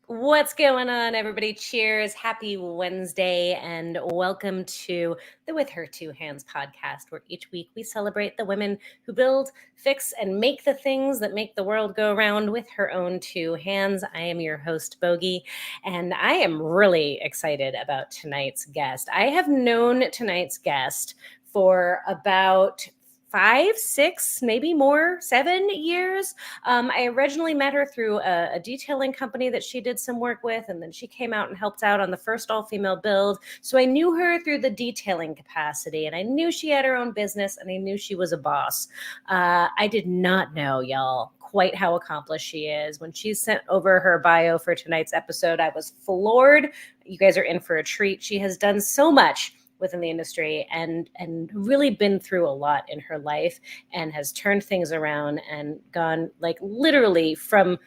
What's going on, everybody? Cheers. Happy Wednesday, and welcome to the With Her Two Hands podcast, where each week we celebrate the women who build, fix, and make the things that make the world go round with her own two hands. I am your host, Bogey, and I am really excited about tonight's guest. I have known tonight's guest for about 5, 6, maybe more, 7 years. I originally met her through a detailing company that she did some work with, and then she came out and helped out on the first all-female build. So I knew her through the detailing capacity, and I knew she had her own business, and I knew she was a boss. I did not know, y'all, quite how accomplished she is. When she sent over her bio for tonight's episode, I was floored. You guys are in for a treat. She has done so much within the industry and really been through a lot in her life and has turned things around and gone like literally from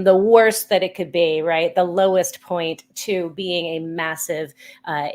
the worst that it could be, right? The lowest point to being a massive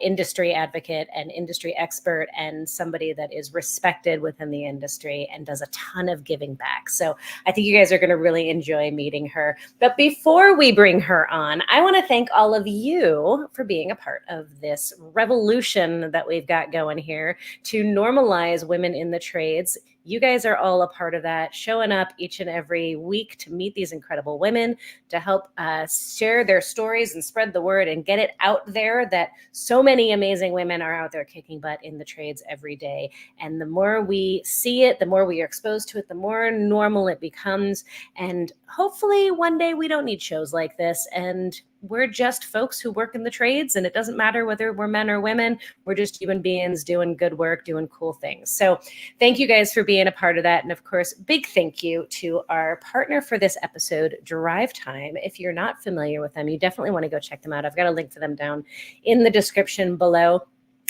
industry advocate and industry expert and somebody that is respected within the industry and does a ton of giving back. So I think you guys are going to really enjoy meeting her. But before we bring her on, I want to thank all of you for being a part of this revolution that we've got going here to normalize women in the trades. You guys are all a part of that, showing up each and every week to meet these incredible women, to help share their stories and spread the word and get it out there that so many amazing women are out there kicking butt in the trades every day. And the more we see it, the more we are exposed to it, the more normal it becomes. And hopefully one day we don't need shows like this, and we're just folks who work in the trades, and it doesn't matter whether we're men or women. We're just human beings doing good work, doing cool things. So thank you guys for being a part of that. And of course, big thank you to our partner for this episode, Drive Time. If you're not familiar with them, you definitely want to go check them out. I've got a link for them down in the description below.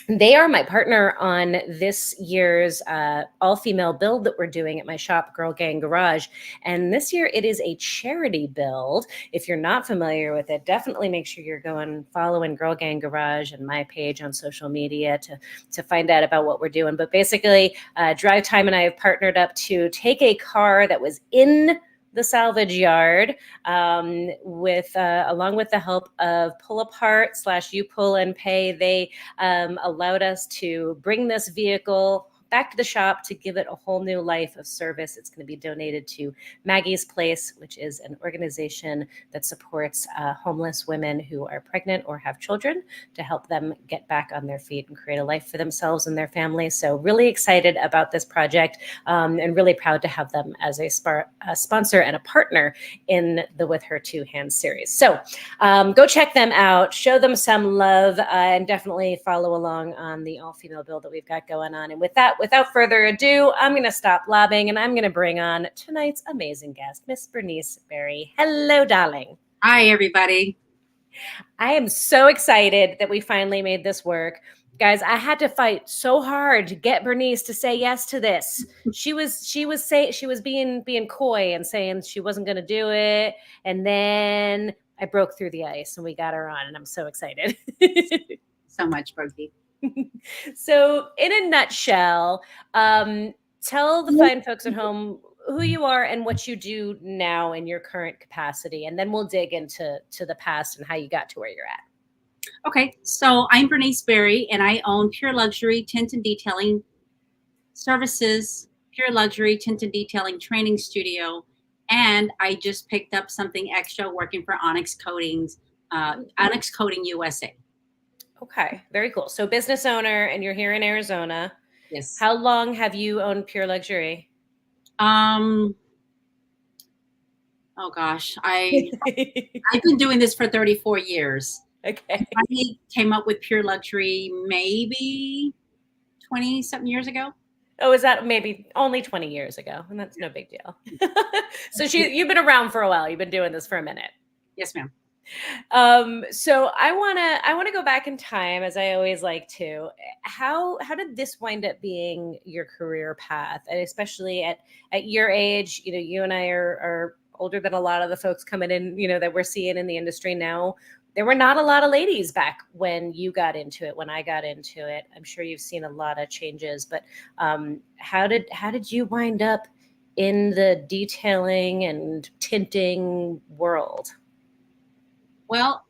They are my partner on this year's all-female build that we're doing at my shop, Girl Gang Garage. And this year it is a charity build. If you're not familiar with it, definitely make sure you're going following Girl Gang Garage and my page on social media to find out about what we're doing. But basically, Drive Time and I have partnered up to take a car that was in the salvage yard with along with the help of Pull Apart / You Pull and Pay. They allowed us to bring this vehicle back to the shop to give it a whole new life of service. It's going to be donated to Maggie's Place, which is an organization that supports homeless women who are pregnant or have children to help them get back on their feet and create a life for themselves and their families. So really excited about this project and really proud to have them as a sponsor and a partner in the With Her Two Hands series. So go check them out, show them some love, and definitely follow along on the all-female build that we've got going on. And with that, without further ado, I'm going to stop blabbing and I'm going to bring on tonight's amazing guest, Miss Bernice Berry. Hello, darling. Hi, everybody. I am so excited that we finally made this work. Guys, I had to fight so hard to get Bernice to say yes to this. She was being coy and saying she wasn't going to do it, and then I broke through the ice and we got her on, and I'm so excited. So much, Bogey. So, in a nutshell, tell the fine folks at home who you are and what you do now in your current capacity, and then we'll dig into the past and how you got to where you're at. Okay, so I'm Bernice Berry, and I own Pure Luxury Tint and Detailing Services, Pure Luxury Tint and Detailing Training Studio, and I just picked up something extra working for Onyx Coatings, Onyx Coating USA. Okay, very cool. So business owner, and you're here in Arizona. Yes. How long have you owned Pure Luxury? Oh gosh, I've been doing this for 34 years. Okay. I came up with Pure Luxury maybe 20-something years ago. Oh, is that maybe only 20 years ago? And that's no big deal. So you've been around for a while. You've been doing this for a minute. Yes, ma'am. So I wanna go back in time, as I always like to. How did this wind up being your career path, and especially at your age? You know, you and I are older than a lot of the folks coming in, you know, that we're seeing in the industry now. There were not a lot of ladies back when you got into it, when I got into it. I'm sure you've seen a lot of changes, but how did you wind up in the detailing and tinting world? Well,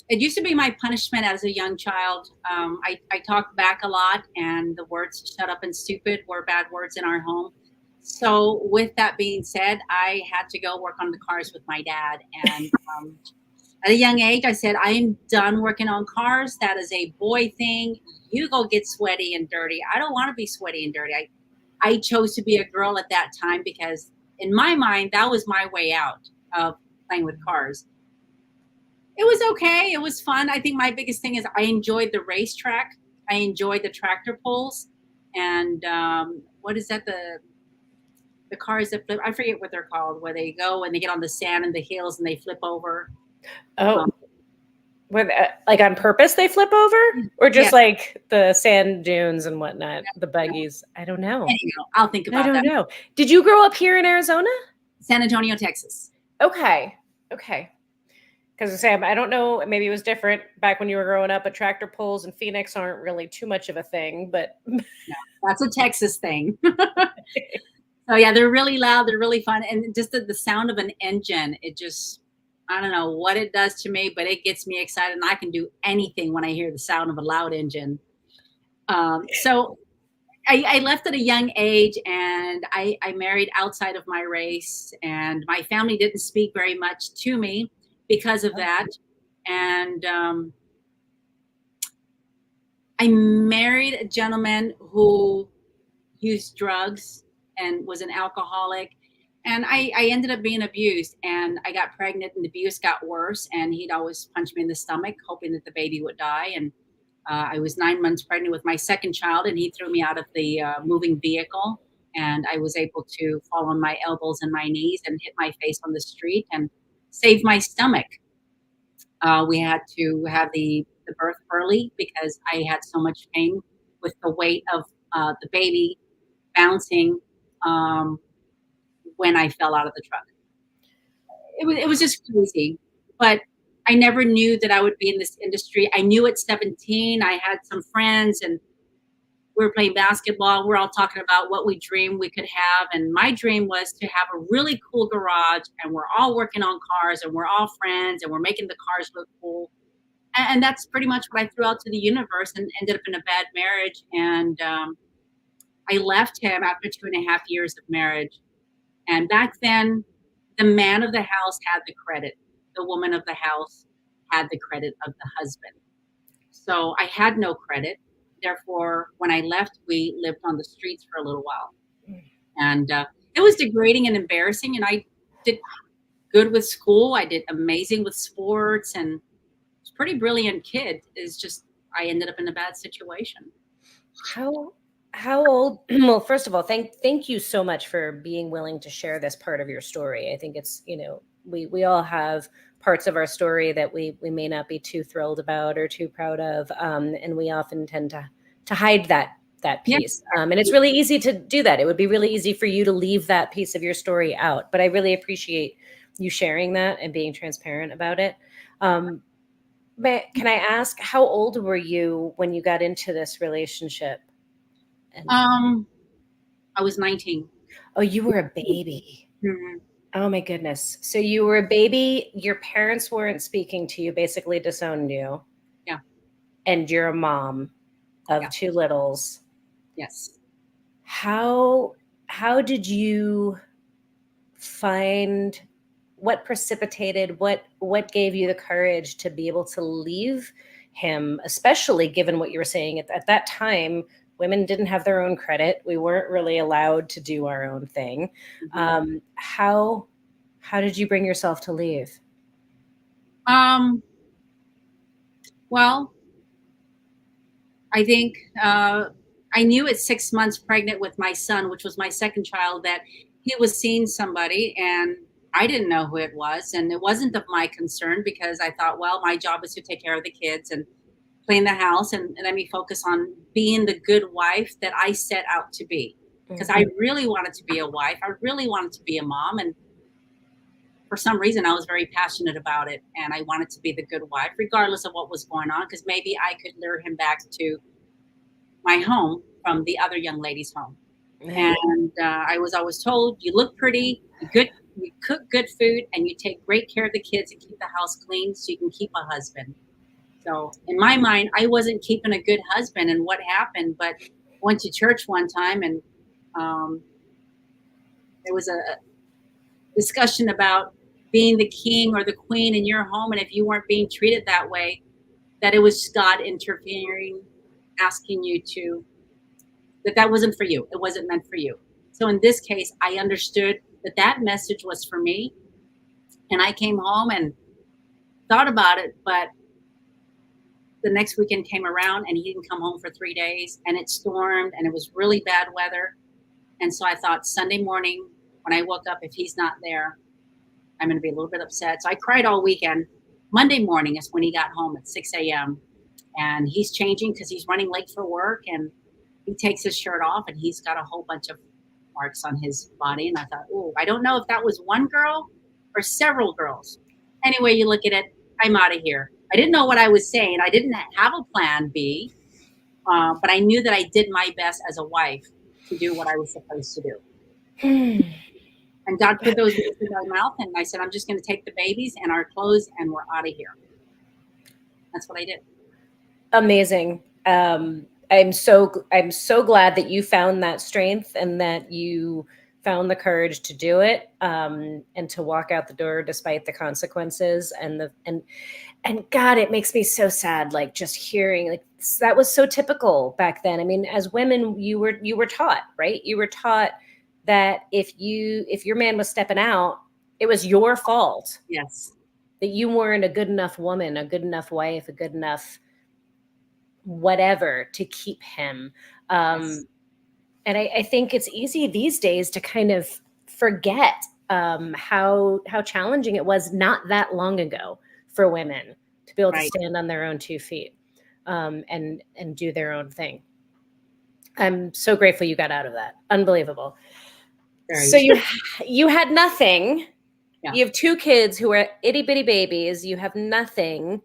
it used to be my punishment as a young child. I talked back a lot, and the words "shut up" and "stupid" were bad words in our home. So, with that being said, I had to go work on the cars with my dad. And at a young age, I said, I am done working on cars. That is a boy thing. You go get sweaty and dirty. I don't want to be sweaty and dirty. I chose to be a girl at that time because, in my mind, that was my way out of playing with cars. It was okay. It was fun. I think my biggest thing is I enjoyed the racetrack. I enjoyed the tractor pulls, and what is that? The cars that flip. I forget what they're called. Where they go and they get on the sand and the hills and they flip over. Oh, Um, with like on purpose they flip over, or yeah. just like the sand dunes and whatnot, the buggies? I don't know. Anyhow, I'll think I about don't that. know. Did you grow up here in Arizona? San Antonio, Texas. Okay. Okay. Because Sam, I don't know, maybe it was different back when you were growing up, but tractor pulls in Phoenix aren't really too much of a thing. But No, that's a Texas thing. So yeah, they're really loud. They're really fun, and just the sound of an engine. It just, I don't know what it does to me, but it gets me excited, and I can do anything when I hear the sound of a loud engine. So I left at a young age, and I married outside of my race, and my family didn't speak very much to me because of that. And I married a gentleman who used drugs and was an alcoholic. And I ended up being abused, and I got pregnant, and the abuse got worse. And he'd always punch me in the stomach, hoping that the baby would die. And I was 9 months pregnant with my second child, and he threw me out of the moving vehicle. And I was able to fall on my elbows and my knees and hit my face on the street and save my stomach. We had to have the birth early because I had so much pain with the weight of the baby bouncing um, when I fell out of the truck. It was just crazy, but I never knew that I would be in this industry. I knew at 17, I had some friends and we were playing basketball. We're all talking about what we dreamed we could have. And my dream was to have a really cool garage, and we're all working on cars, and we're all friends, and we're making the cars look cool. And that's pretty much what I threw out to the universe, and ended up in a bad marriage. And I left him after 2.5 years of marriage. And back then, the man of the house had the credit. The woman of the house had the credit of the husband. So I had no credit. Therefore, when I left, we lived on the streets for a little while. And it was degrading and embarrassing. And I did good with school. I did amazing with sports, and was a pretty brilliant kid. It's just I ended up in a bad situation. How old? Well, first of all, thank you so much for being willing to share this part of your story. I think it's, we all have parts of our story that we may not be too thrilled about or too proud of, and we often tend to hide that Yeah. piece. And it's really easy to do that. It would be really easy for you to leave that piece of your story out. But I really appreciate you sharing that and being transparent about it. But can I ask, how old were you when you got into this relationship? And I was 19. oh, you were a baby. Mhm. Oh my goodness. So you were a baby, your parents weren't speaking to you, basically disowned you, Yeah. and you're a mom of Yeah. two littles. Yes. How did you find what precipitated what gave you the courage to be able to leave him, especially given what you were saying at that time? Women didn't have their own credit. We weren't really allowed to do our own thing. Mhm. How did you bring yourself to leave? Um, well, I think I knew at 6 months pregnant with my son, which was my second child, that he was seeing somebody, and I didn't know who it was. And it wasn't of my concern because I thought, well, my job is to take care of the kids and clean the house, and let me focus on being the good wife that I set out to be. Because I really wanted to be a wife. I really wanted to be a mom. And for some reason, I was very passionate about it. And I wanted to be the good wife, regardless of what was going on, because maybe I could lure him back to my home from the other young lady's home. Mhm. And I was always told, you look pretty, you cook good food and you take great care of the kids and keep the house clean so you can keep a husband. So in my mind, I wasn't keeping a good husband, and what happened, but went to church one time, and there was a discussion about being the king or the queen in your home, and if you weren't being treated that way, that it was God interfering, asking you to, that wasn't for you. It wasn't meant for you. So in this case, I understood that message was for me, and I came home and thought about it, but the next weekend came around and he didn't come home for 3 days, and it stormed and it was really bad weather. And so I thought Sunday morning when I woke up, if he's not there, I'm going to be a little bit upset. So I cried all weekend. Monday morning is when he got home at 6 a.m. and he's changing because he's running late for work, and he takes his shirt off and he's got a whole bunch of marks on his body. And I thought, oh, I don't know if that was one girl or several girls. Anyway, you look at it, I'm out of here. I didn't know what I was saying. I didn't have a plan B, but I knew that I did my best as a wife to do what I was supposed to do. And God put those words in my mouth, and I said, I'm just going to take the babies and our clothes, and we're out of here. That's what I did. Amazing. I'm so glad that you found that strength and that you found the courage to do it, and to walk out the door despite the consequences. And God, it makes me so sad, like just hearing, like, that was so typical back then. I mean, as women, you were taught, right? You were taught that if your man was stepping out, it was your fault. Yes. That you weren't a good enough woman, a good enough wife, a good enough whatever to keep him. Yes. And I think it's easy these days to kind of forget how challenging it was not that long ago for women to be able to stand on their own 2 feet, and do their own thing. I'm so grateful you got out of that. Unbelievable. Very. So you had nothing. Yeah. You have 2 kids who are itty bitty babies. You have nothing.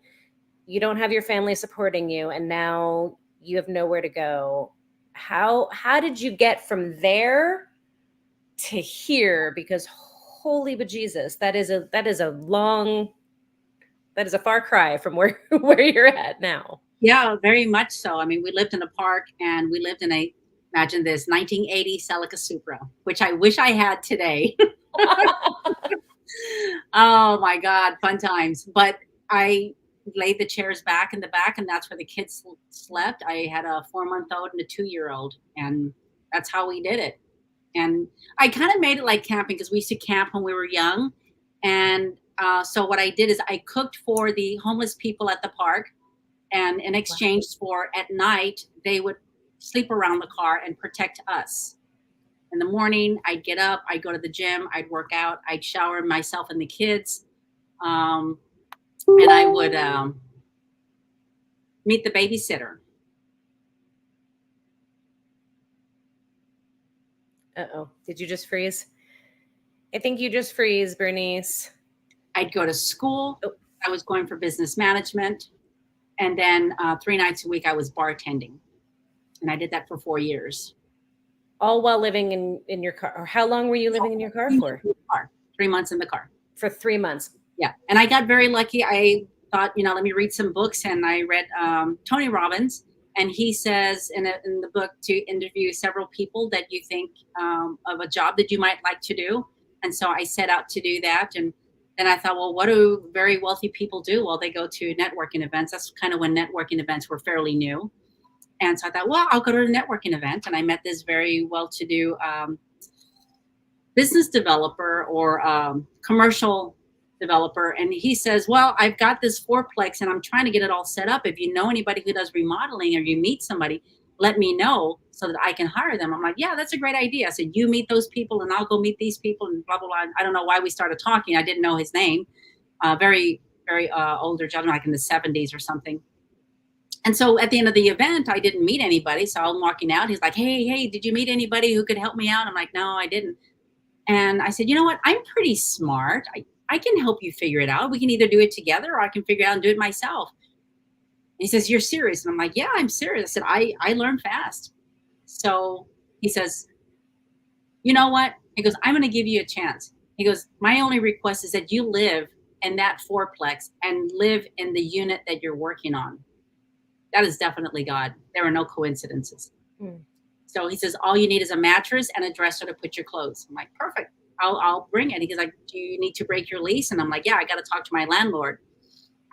You don't have your family supporting you, and now you have nowhere to go. How did you get from there to here? Because holy bejesus, that is a far cry from where you're at now. Yeah, very much so. I mean, we lived in a park, and we lived in imagine this, 1980 Celica Supra, which I wish I had today. Oh my God, fun times. But I laid the chairs back in the back, and that's where the kids slept. I had a 4-month-old and a 2-year-old, and that's how we did it. And I kind of made it like camping, because we used to camp when we were young. And so what I did is I cooked for the homeless people at the park, and in exchange for, at night, they would sleep around the car and protect us. In the morning, I'd get up, I'd go to the gym, I'd work out, I'd shower myself and the kids, and I would meet the babysitter. Uh-oh. Did you just freeze? I think you just freeze, Bernice. I'd go to school. I was going for business management. And then 3 nights a week, I was bartending. And I did that for 4 years. All while living in your car? Or how long were you living in your car for? 3 months in the car. For 3 months? Yeah. And I got very lucky. I thought, let me read some books. And I read Tony Robbins. And he says in the book to interview several people that you think of a job that you might like to do. And so I set out to do that. And then I thought, well, what do very wealthy people do? Well, they go to networking events. That's kind of when networking events were fairly new. And so I thought, well, I'll go to a networking event. And I met this very well-to-do business developer or commercial developer. And he says, well, I've got this fourplex and I'm trying to get it all set up. If you know anybody who does remodeling or you meet somebody, let me know so that I can hire them. I'm like, yeah, that's a great idea. I said, you meet those people and I'll go meet these people and blah, blah, blah. I don't know why we started talking. I didn't know his name. Very, very older gentleman, like in the 70s or something. And so at the end of the event, I didn't meet anybody. So I'm walking out. He's like, hey, did you meet anybody who could help me out? I'm like, no, I didn't. And I said, you know what? I'm pretty smart. I can help you figure it out. We can either do it together or I can figure it out and do it myself. And he says, you're serious? And I'm like, yeah, I'm serious. I said, I learn fast. So he says, you know what? He goes, I'm going to give you a chance. He goes, my only request is that you live in that fourplex and live in the unit that you're working on. That is definitely God. There are no coincidences. Mm. So he says, all you need is a mattress and a dresser to put your clothes. I'm like, perfect. I'll bring it. He's like, do you need to break your lease? And I'm like, yeah, I got to talk to my landlord.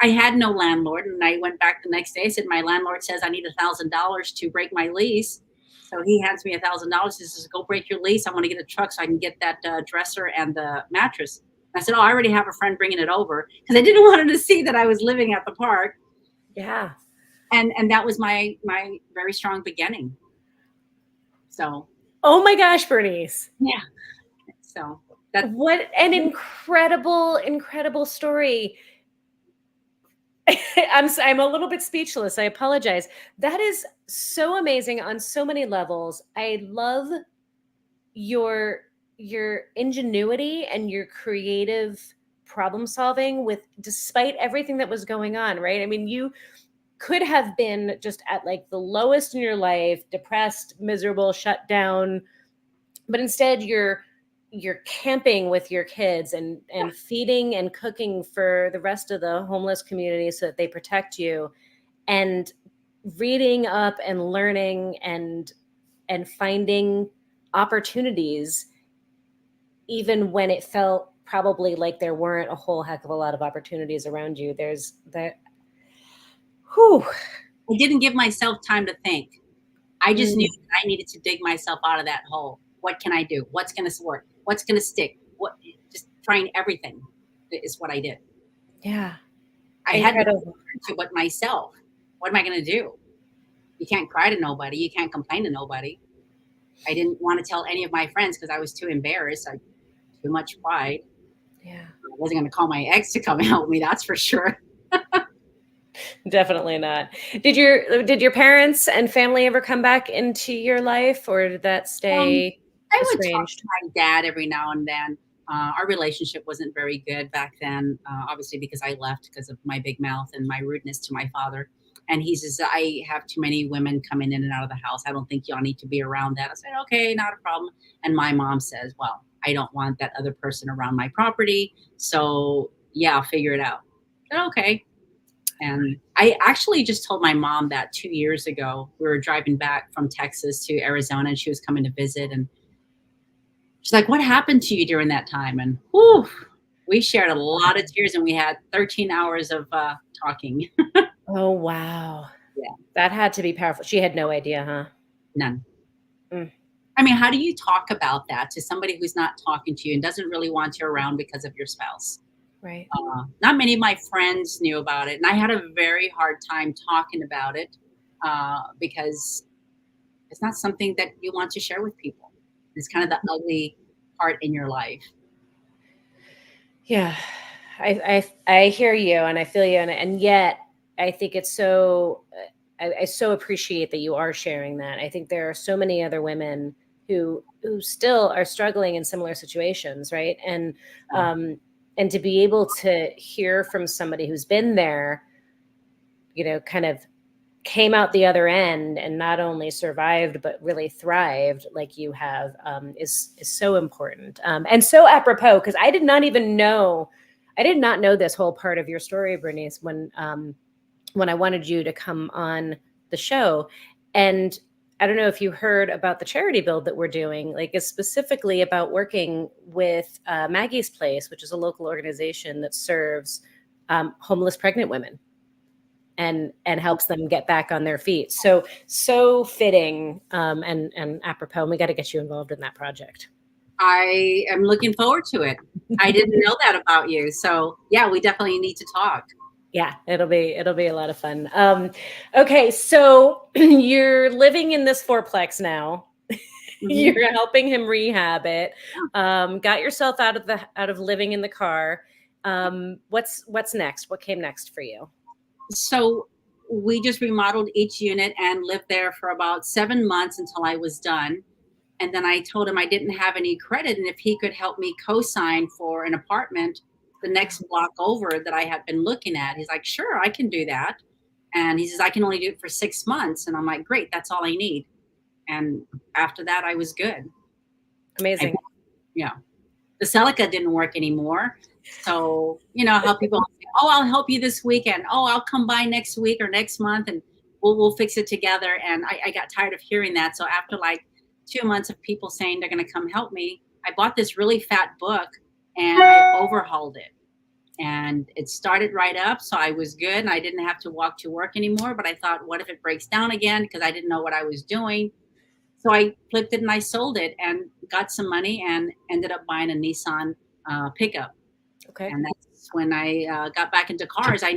I had no landlord. And I went back the next day. I said, my landlord says I need $1,000 to break my lease. So he hands me $1,000. He says, go break your lease. I want to get a truck so I can get that dresser and the mattress. And I said, oh, I already have a friend bringing it over, because I didn't want him to see that I was living at the park. Yeah. And that was my very strong beginning. So. Oh my gosh, Bernice. Yeah. So what an incredible story. I'm a little bit speechless. I apologize. That is so amazing on so many levels. I love your ingenuity and your creative problem solving with, despite everything that was going on, right? I mean, you could have been just at like the lowest in your life, depressed, miserable, shut down, but instead you're camping with your kids and feeding and cooking for the rest of the homeless community so that they protect you, and reading up and learning and finding opportunities even when it felt probably like there weren't a whole heck of a lot of opportunities around you. There's that. Whew. I didn't give myself time to think. I just knew that I needed to dig myself out of that hole. What can I do? What's going to work? What's going to stick? Just trying everything is what I did. Yeah. I had to to what myself. What am I going to do? You can't cry to nobody. You can't complain to nobody. I didn't want to tell any of my friends because I was too embarrassed. Too much pride. Yeah. I wasn't going to call my ex to come help me. That's for sure. Definitely not. Did your parents and family ever come back into your life, or did that stay I estranged? would talk to my dad every now and then. Our relationship wasn't very good back then, obviously because I left because of my big mouth and my rudeness to my father. And he says, I have too many women coming in and out of the house. I don't think y'all need to be around that. I said, okay, not a problem. And my mom says, well, I don't want that other person around my property. So yeah, I'll figure it out. I said, okay. And I actually just told my mom that 2 years ago. We were driving back from Texas to Arizona, and she was coming to visit. And she's like, what happened to you during that time? And whew, we shared a lot of tears, and we had 13 hours of talking. Oh, wow. Yeah. That had to be powerful. She had no idea, huh? None. I mean, how do you talk about that to somebody who's not talking to you and doesn't really want you around because of your spouse? Right. Not many of my friends knew about it, and I had a very hard time talking about it because it's not something that you want to share with people. It's kind of the ugly part in your life. Yeah, I hear you and I feel you, and yet I think it's so. I so appreciate that you are sharing that. I think there are so many other women who still are struggling in similar situations, right? And to be able to hear from somebody who's been there, kind of came out the other end and not only survived but really thrived like you have, is so important, and so apropos, because I did not know this whole part of your story, Bernice, when I wanted you to come on the show. And I don't know if you heard about the charity build that we're doing, like it's specifically about working with Maggie's Place, which is a local organization that serves homeless pregnant women and helps them get back on their feet. So fitting, and apropos. And we got to get you involved in that project. I am looking forward to it. I didn't know that about you. So yeah, we definitely need to talk. Yeah, it'll be a lot of fun. Okay, so you're living in this fourplex now. You're helping him rehab it. Got yourself out of living in the car. What's next? What came next for you? So we just remodeled each unit and lived there for about 7 months until I was done. And then I told him I didn't have any credit, and if he could help me co-sign for an apartment the next block over that I had been looking at. He's like, sure, I can do that. And he says, I can only do it for 6 months. And I'm like, great, that's all I need. And after that, I was good. Amazing. Yeah. the Celica didn't work anymore. So, you know how people say, oh, I'll help you this weekend. Oh, I'll come by next week or next month and we'll fix it together. And I got tired of hearing that. So after like 2 months of people saying they're going to come help me, I bought this really fat book and I overhauled it. And it started right up. So I was good and I didn't have to walk to work anymore. But I thought, what if it breaks down again? Because I didn't know what I was doing. So I flipped it and I sold it and got some money and ended up buying a Nissan pickup. Okay. And that's when I got back into cars. I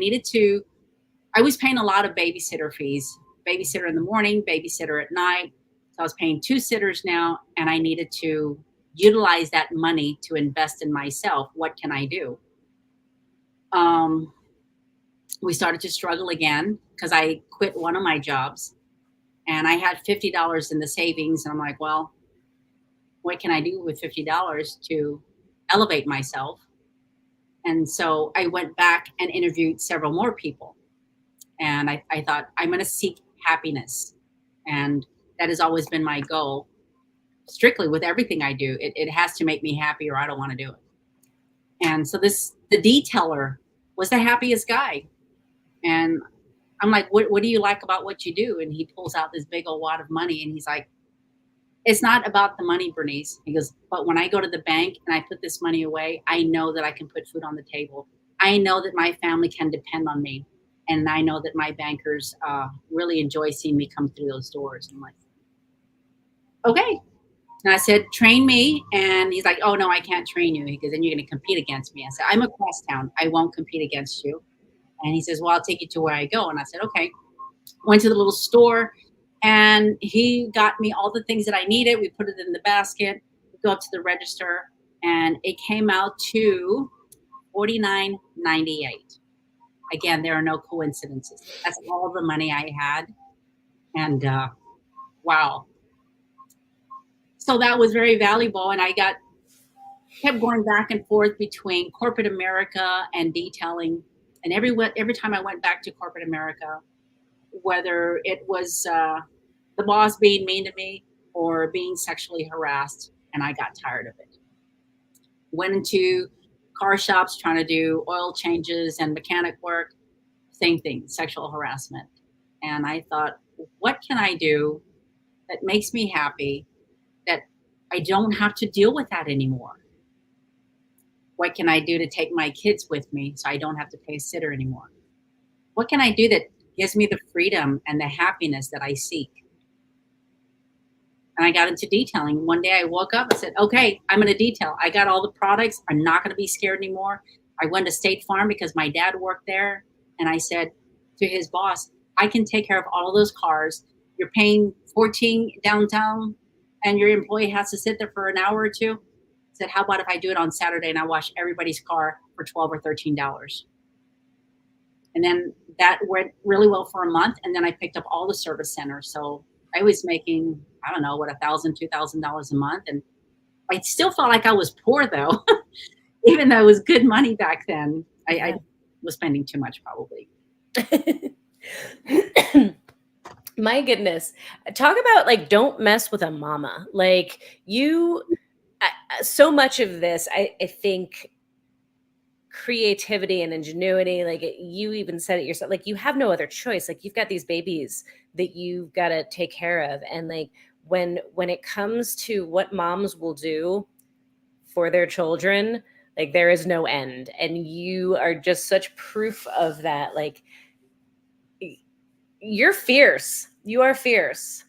was paying a lot of babysitter fees, babysitter in the morning, babysitter at night. So I was paying 2 sitters now, and I needed to utilize that money to invest in myself. What can I do? We started to struggle again because I quit one of my jobs and I had $50 in the savings. And I'm like, well, what can I do with $50 to elevate myself? And so I went back and interviewed several more people. And I thought, I'm going to seek happiness. And that has always been my goal, strictly with everything I do. It has to make me happy or I don't want to do it. And so the detailer was the happiest guy. And I'm like, what do you like about what you do? And he pulls out this big old wad of money and he's like, it's not about the money, Bernice. He goes, but when I go to the bank and I put this money away, I know that I can put food on the table. I know that my family can depend on me. And I know that my bankers really enjoy seeing me come through those doors. I'm like, okay. And I said, train me. And he's like, oh, no, I can't train you. He goes, then you're going to compete against me. I said, I'm a crosstown. I won't compete against you. And he says, well, I'll take you to where I go. And I said, okay. Went to the little store and he got me all the things that I needed. We put it in the basket, go up to the register, and it came out to $49.98. Again, there are no coincidences. That's all the money I had. And wow. So that was very valuable. And I kept going back and forth between corporate America and detailing. And every time I went back to corporate America, whether it was the boss being mean to me or being sexually harassed, and I got tired of it. Went into car shops trying to do oil changes and mechanic work, same thing, sexual harassment. And I thought, what can I do that makes me happy, that I don't have to deal with that anymore? What can I do to take my kids with me so I don't have to pay a sitter anymore? What can I do that gives me the freedom and the happiness that I seek? And I got into detailing. One day I woke up and said, okay, I'm going to detail. I got all the products. I'm not going to be scared anymore. I went to State Farm because my dad worked there. And I said to his boss, I can take care of all of those cars. You're paying $14 downtown and your employee has to sit there for an hour or two. I said, how about if I do it on Saturday and I wash everybody's car for $12 or $13? And then that went really well for a month. And then I picked up all the service centers. So I was making, I don't know, $1,000, $2,000 a month. And I still felt like I was poor though, even though it was good money back then. I was spending too much probably. My goodness. Talk about like, don't mess with a mama. Like so much of this, I think creativity and ingenuity, like you even said it yourself, like you have no other choice. Like you've got these babies that you've got to take care of. And like when it comes to what moms will do for their children, like there is no end. And you are just such proof of that. Like you're fierce. You are fierce.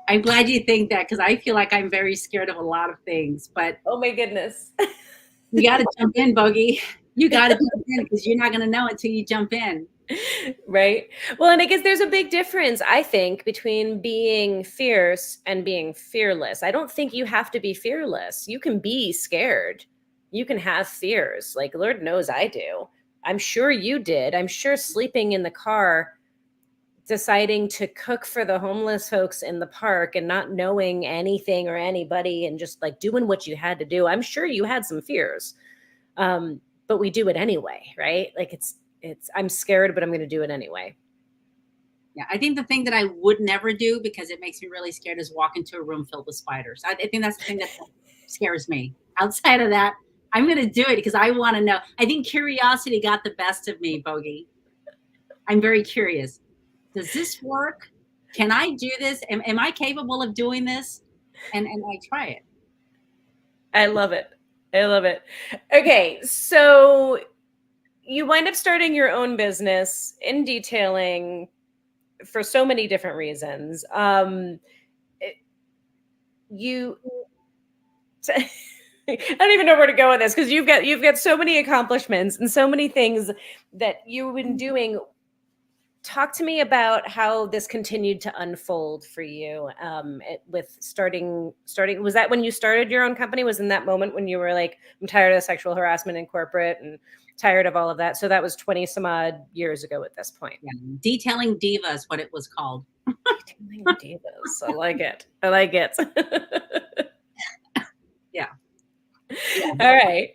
I'm glad you think that because I feel like I'm very scared of a lot of things. But oh my goodness. You got to jump in, Bogey. You got to jump in because you're not going to know until you jump in. Right. Well, and I guess there's a big difference, I think, between being fierce and being fearless. I don't think you have to be fearless. You can be scared. You can have fears. Like, Lord knows I do. I'm sure you did. I'm sure sleeping in the car, deciding to cook for the homeless folks in the park and not knowing anything or anybody and just like doing what you had to do. I'm sure you had some fears, but we do it anyway, right? Like I'm scared, but I'm going to do it anyway. Yeah, I think the thing that I would never do because it makes me really scared is walk into a room filled with spiders. I think that's the thing that scares me. Outside of that, I'm going to do it because I want to know. I think curiosity got the best of me, Bogey. I'm very curious. Does this work? Can I do this? Am I capable of doing this? And I try it. I love it. I love it. Okay, so you wind up starting your own business in detailing for so many different reasons. You I don't even know where to go with this because you've got so many accomplishments and so many things that you've been doing. Talk to me about how this continued to unfold for you with starting. Was that when you started your own company? Was in that moment when you were like, I'm tired of sexual harassment in corporate and tired of all of that? So that was 20 some odd years ago at this point. Yeah. Detailing Diva is what it was called. Detailing divas. I like it. I like it. Yeah. All right.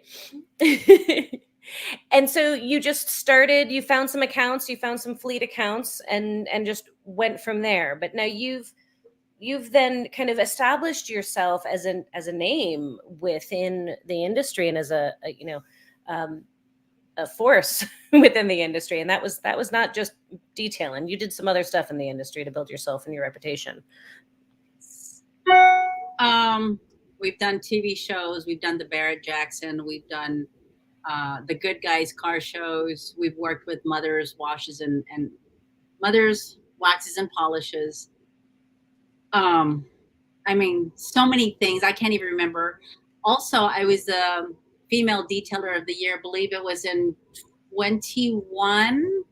And so you just started, you found some accounts, you found some fleet accounts and just went from there. But now you've then kind of established yourself as a name within the industry and as a force within the industry. And that was not just detailing. You did some other stuff in the industry to build yourself and your reputation. We've done TV shows. We've done the Barrett Jackson. We've done the Good Guys car shows. We've worked with Mothers washes and Mothers waxes and polishes. I mean, so many things I can't even remember. Also, I was the female detailer of the year. I believe it was in 21,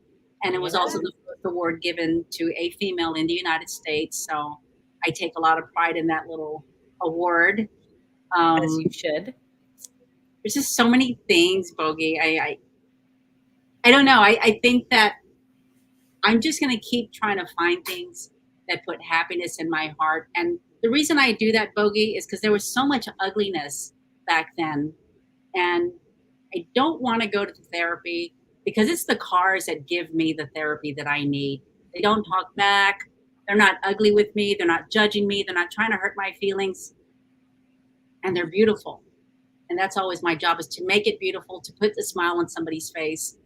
and it was also the first award given to a female in the United States. So I take a lot of pride in that little award. As you should. There's just so many things, Bogey. I don't know. I think that I'm just going to keep trying to find things that put happiness in my heart. And the reason I do that, Bogey, is because there was so much ugliness back then. And I don't want to go to therapy because it's the cars that give me the therapy that I need. They don't talk back. They're not ugly with me. They're not judging me. They're not trying to hurt my feelings. And they're beautiful. And that's always my job, is to make it beautiful, to put the smile on somebody's face,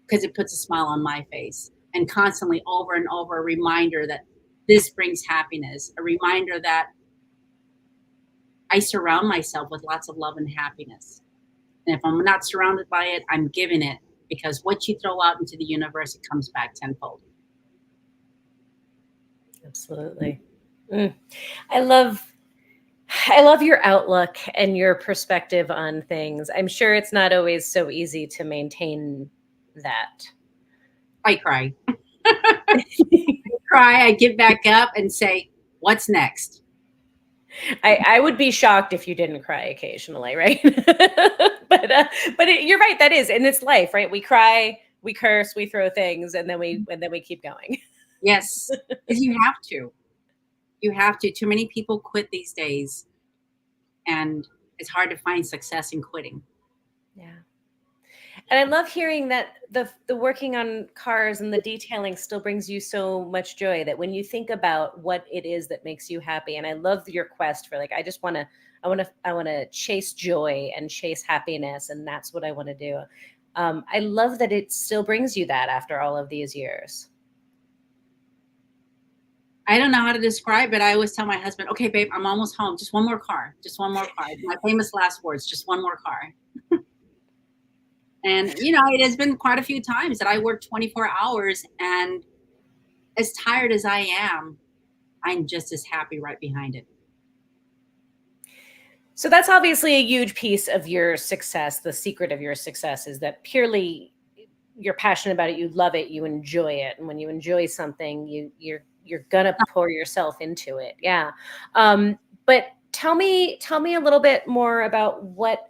because it puts a smile on my face. And constantly over and over, a reminder that this brings happiness, a reminder that I surround myself with lots of love and happiness. And if I'm not surrounded by it, I'm giving it, because what you throw out into the universe, it comes back tenfold. Absolutely. I love your outlook and your perspective on things. I'm sure it's not always so easy to maintain that. I cry. I cry. I get back up and say, what's next? I would be shocked if you didn't cry occasionally, right? but you're right. That is, and it's life, right? We cry, we curse, we throw things, and then we keep going. Yes, because you have to. You have to. Too many people quit these days, and it's hard to find success in quitting. Yeah. And I love hearing that the working on cars and the detailing still brings you so much joy, that when you think about what it is that makes you happy. And I love your quest for, like, I want to chase joy and chase happiness, and that's what I want to do. I love that it still brings you that after all of these years. I don't know how to describe it. I always tell my husband, okay, babe, I'm almost home. Just one more car. Just one more car. My famous last words, just one more car. And, it has been quite a few times that I work 24 hours, and as tired as I am, I'm just as happy right behind it. So that's obviously a huge piece of your success. The secret of your success is that purely you're passionate about it, you love it, you enjoy it. And when you enjoy something, you're gonna pour yourself into it. Yeah. But tell me a little bit more about what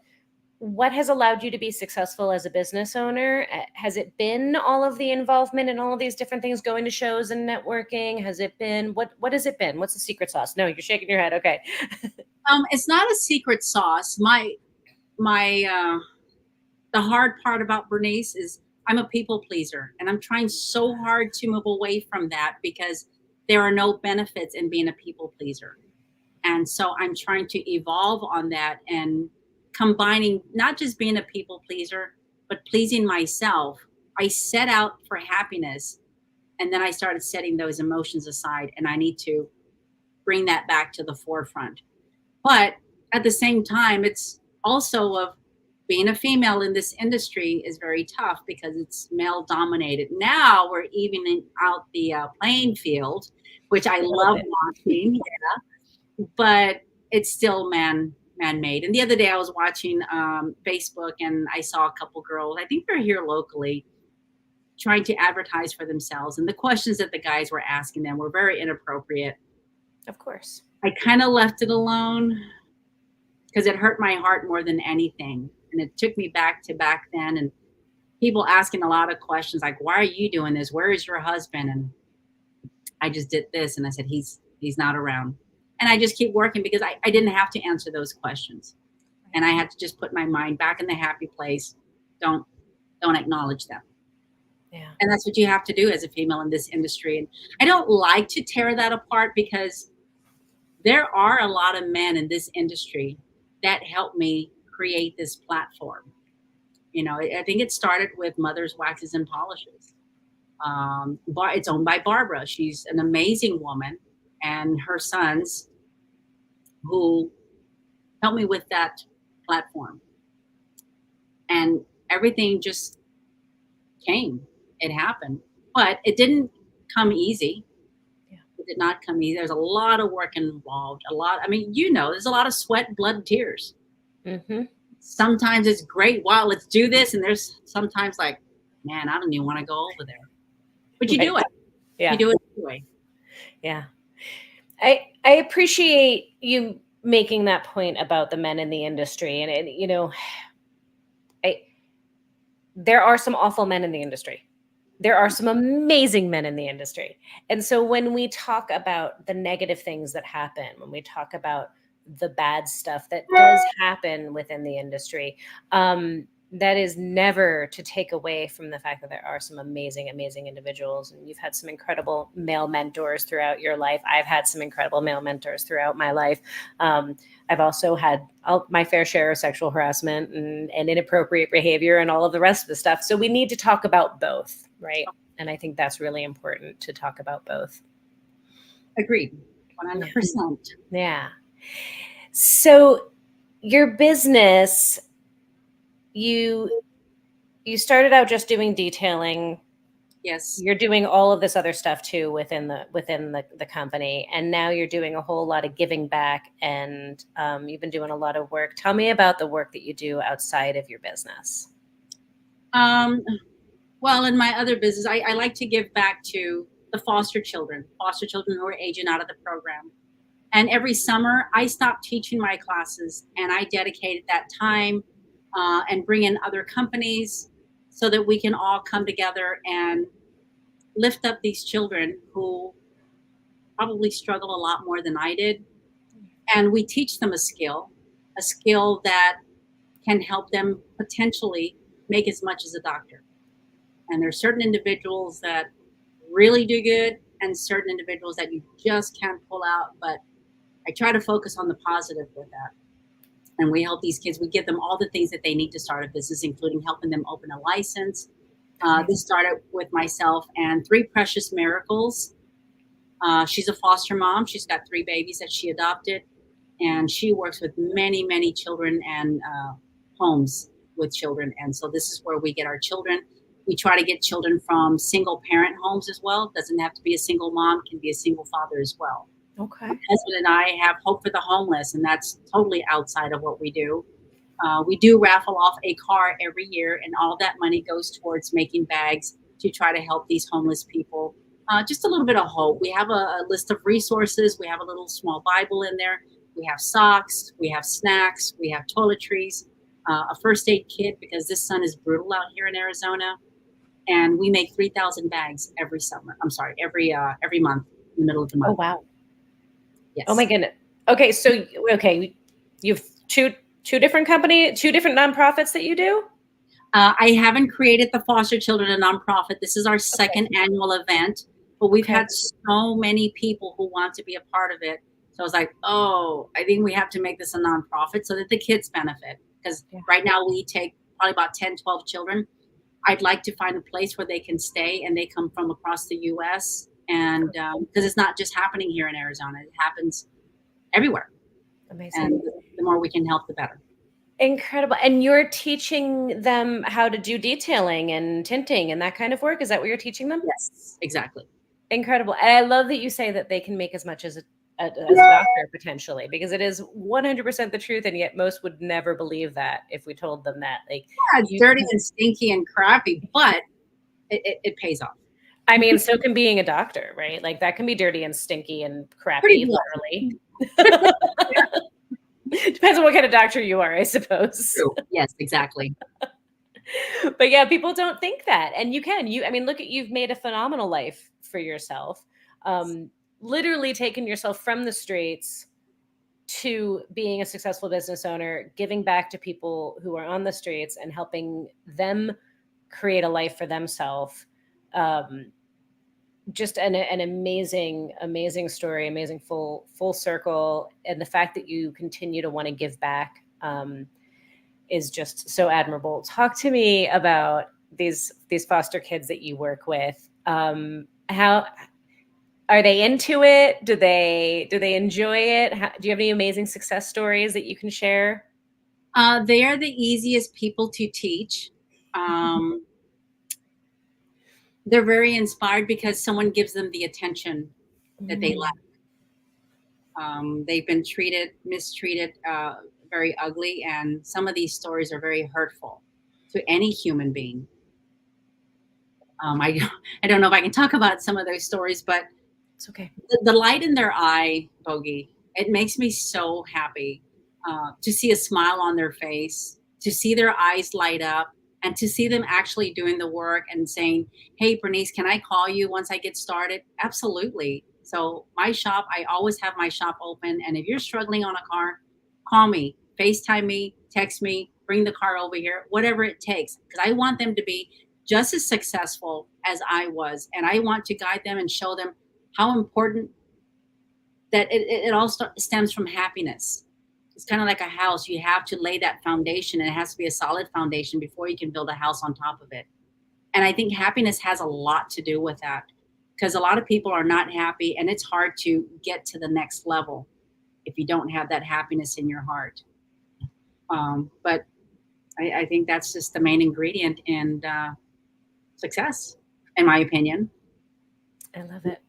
has allowed you to be successful as a business owner. Has it been all of the involvement in all of these different things, going to shows and networking? Has it been, what has it been? What's the secret sauce? No, you're shaking your head. Okay. It's not a secret sauce. The hard part about Bernice is I'm a people pleaser, and I'm trying so hard to move away from that, because there are no benefits in being a people pleaser. And so I'm trying to evolve on that and combining not just being a people pleaser, but pleasing myself. I set out for happiness, and then I started setting those emotions aside, and I need to bring that back to the forefront. But at the same time, it's also of being a female in this industry is very tough because it's male dominated. Now we're evening out the playing field, which I love watching. Yeah, but it's still man made. And the other day I was watching Facebook, and I saw a couple girls. I think they're here locally, trying to advertise for themselves, and the questions that the guys were asking them were very inappropriate. Of course. I kind of left it alone because it hurt my heart more than anything. And it took me back to back then, and people asking a lot of questions like, why are you doing this? Where is your husband? And I just did this. And I said, he's not around. And I just keep working because I didn't have to answer those questions. And I had to just put my mind back in the happy place. Don't acknowledge them. Yeah. And that's what you have to do as a female in this industry. And I don't like to tear that apart because there are a lot of men in this industry that helped me create this platform. You know, I think it started with Mother's Waxes and Polishes. It's owned by Barbara. She's an amazing woman, and her sons who helped me with that platform. And everything just came. It happened, but it didn't come easy. Yeah. It did not come easy. There's a lot of work involved. There's a lot of sweat, blood, and tears. Mm-hmm. Sometimes it's great. Wow, let's do this. And there's sometimes like, man, I don't even want to go over there. But you do it. Yeah. You do it anyway. Yeah. I appreciate you making that point about the men in the industry. And you know, there are some awful men in the industry. There are some amazing men in the industry. And so when we talk about the negative things that happen, when we talk about the bad stuff that does happen within the industry, that is never to take away from the fact that there are some amazing, amazing individuals. And you've had some incredible male mentors throughout your life. I've had some incredible male mentors throughout my life. I've also had my fair share of sexual harassment and inappropriate behavior and all of the rest of the stuff. So we need to talk about both, right? And I think that's really important to talk about both. Agreed. 100%. Yeah. So your business, you started out just doing detailing. Yes. You're doing all of this other stuff too within the company, and now you're doing a whole lot of giving back, and you've been doing a lot of work. Tell me about the work that you do outside of your business. Well, in my other business, I like to give back to the foster children who are aging out of the program. And every summer I stopped teaching my classes, and I dedicated that time and bring in other companies so that we can all come together and lift up these children who probably struggle a lot more than I did. And we teach them a skill that can help them potentially make as much as a doctor. And there's certain individuals that really do good and certain individuals that you just can't pull out. But I try to focus on the positive with that. And we help these kids. We give them all the things that they need to start a business, including helping them open a license. This started with myself and Three Precious Miracles. She's a foster mom. She's got 3 babies that she adopted. And she works with many, many children and homes with children. And so this is where we get our children. We try to get children from single parent homes as well. It doesn't have to be a single mom, it can be a single father as well. Okay. My husband and I have Hope for the Homeless, and that's totally outside of what we do. We do raffle off a car every year, and all that money goes towards making bags to try to help these homeless people. Just a little bit of hope. We have a list of resources. We have a little small Bible in there. We have socks. We have snacks. We have toiletries, a first aid kit because this sun is brutal out here in Arizona. And we make 3,000 bags every month in the middle of the month. Oh, wow. Yes. Oh my goodness. Okay. So, you've two different nonprofits that you do? I haven't created the Foster Children a nonprofit. This is our second annual event, but we've had so many people who want to be a part of it. So I was like, oh, I think we have to make this a nonprofit so that the kids benefit. Because Yeah. right now we take probably about 10, 12 children. I'd like to find a place where they can stay and they come from across the US. And because it's not just happening here in Arizona, it happens everywhere. Amazing. And the more we can help, the better. Incredible. And you're teaching them how to do detailing and tinting and that kind of work? Is that what you're teaching them? Yes, exactly. Incredible. And I love that you say that they can make as much as a doctor potentially, because it is 100% the truth. And yet most would never believe that if we told them that. Like, Yeah, it's dirty and stinky and crappy, but it pays off. I mean, so can being a doctor, right? Like that can be dirty and stinky and Pretty crappy, good. literally. Depends on what kind of doctor you are, I suppose. True. Yes, exactly. But yeah, people don't think that. And you can. I mean, look at, you've made a phenomenal life for yourself. Literally taken yourself from the streets to being a successful business owner, giving back to people who are on the streets and helping them create a life for themselves. Just an amazing story, amazing full circle. And the fact that you continue to want to give back is just so admirable. Talk to me about these foster kids that you work with. How are they into it? Do they enjoy it? Do you have any amazing success stories that you can share? They are the easiest people to teach. They're very inspired because someone gives them the attention that they lack. They've been mistreated, very ugly, and some of these stories are very hurtful to any human being. I I don't know if I can talk about some of those stories, but It's okay. the light in their eye, Bogey, it makes me so happy to see a smile on their face, to see their eyes light up, and to see them actually doing the work and saying, "Hey, Bernice, can I call you once I get started?" Absolutely. So my shop, I always have my shop open, and if you're struggling on a car, call me, FaceTime me, text me, bring the car over here, whatever it takes, because I want them to be just as successful as I was, and I want to guide them and show them how important that it all stems from happiness. It's kind of like a house. You have to lay that foundation, and it has to be a solid foundation before you can build a house on top of it. And I think happiness has a lot to do with that, because a lot of people are not happy, and it's hard to get to the next level if you don't have that happiness in your heart. But I think that's just the main ingredient in success, in my opinion. I love it.